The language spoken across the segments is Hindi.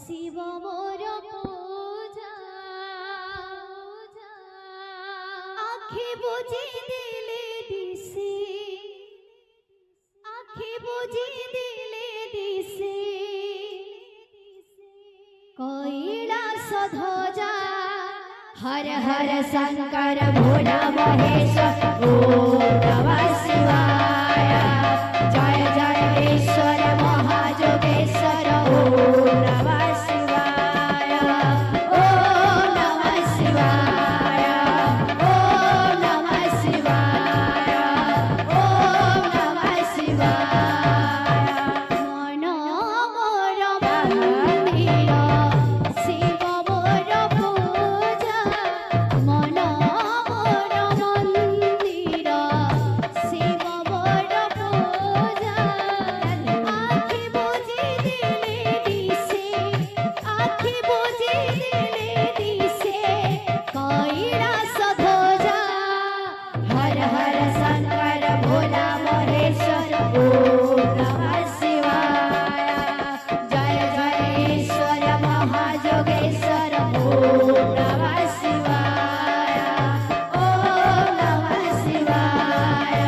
शिव मोर पूजा आखि बुझी दिले दिसे आखि बुझी दिले दिसे कैलास ध्वजा हर हर शंकर भोला महेश ओम नमः शिवाय जय जय ईश्वर महाजोगेश्वर ओम नमः शिवाय ओम नमः शिवाय ओम नमः शिवाय ओम नमः शिवाय मन मोर मंदिर शिव मोर पूजा मन मोर मंदिर शिव मोर पूजा आखि बुझी दिले दिसे आखि बुझी दिले दिसे कैलास ध्वजा हर हर शंकर भोला महेश्वर ओम नमः शिवाय जय जय ईश्वर महाजोगेश्वर ओम नमः शिवाय ओम नमः शिवाय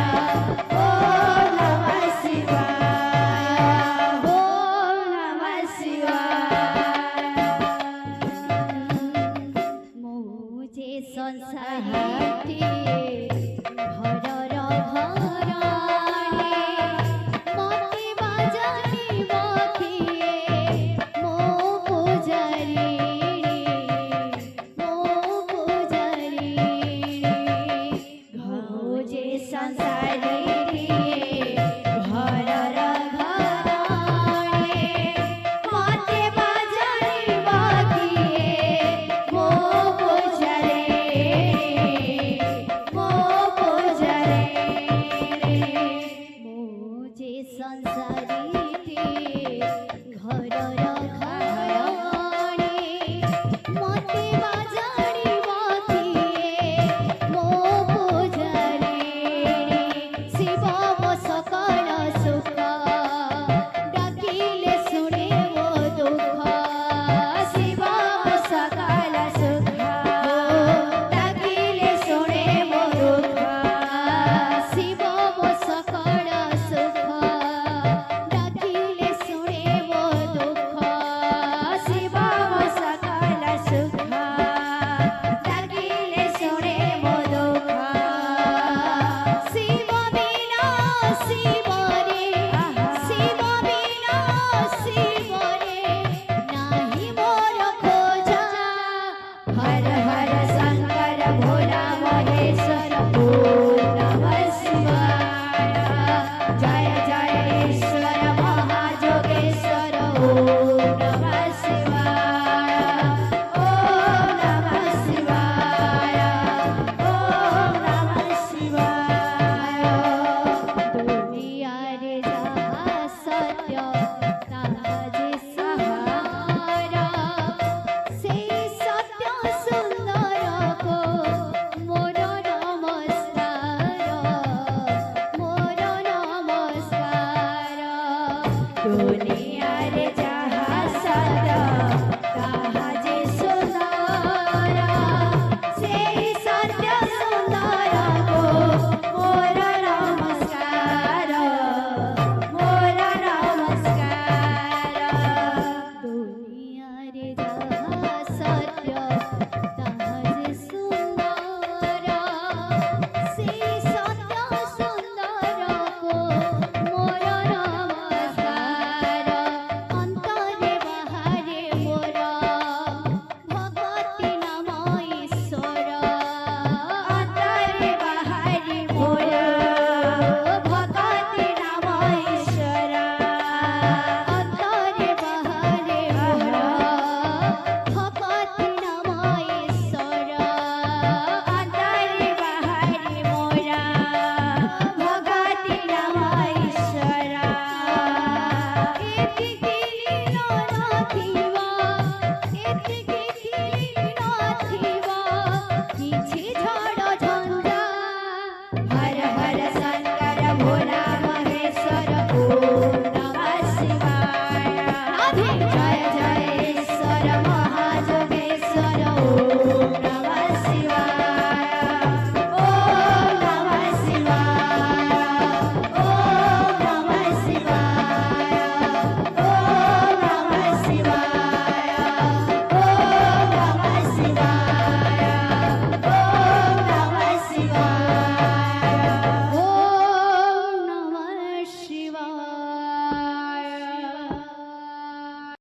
ओम नमः शिवाय ओम नमः शिवाय मुझे संसारती घरर घराणे मते बाजानी बखिए मो पूजारी मुझे संसारती घरर घराणे मते बाजानी बखिए मो पूजारी मुझे संसारती घरर घराणे मते बाजानी बखिए मो पूजारी शिव मो सकल सुख डाकिले शुणे मो दुख शिव मो सकल सुख डाकिले शुणे मो दुख शिव मो सकल सुख डाकिले शुणे मो दुख शिव मो सकल सुख डाकिले शुणे मो दुख शिव बिना शिव रे शिव बिना शिव रे नाही मोर खोजा हर हर शंकर भोला महेश्वर ओम नमः शिवाय जय जय ईश्वर महाजोगेश्वर ओम नमः शिवाय ओम नमः शिवाय ओम नमः शिवाय दुनिया रे जहाँ सत्य ताहा जे सहारा से सत्य सुंदर को मोर नमस्कार मोर नमस्कार दुनिया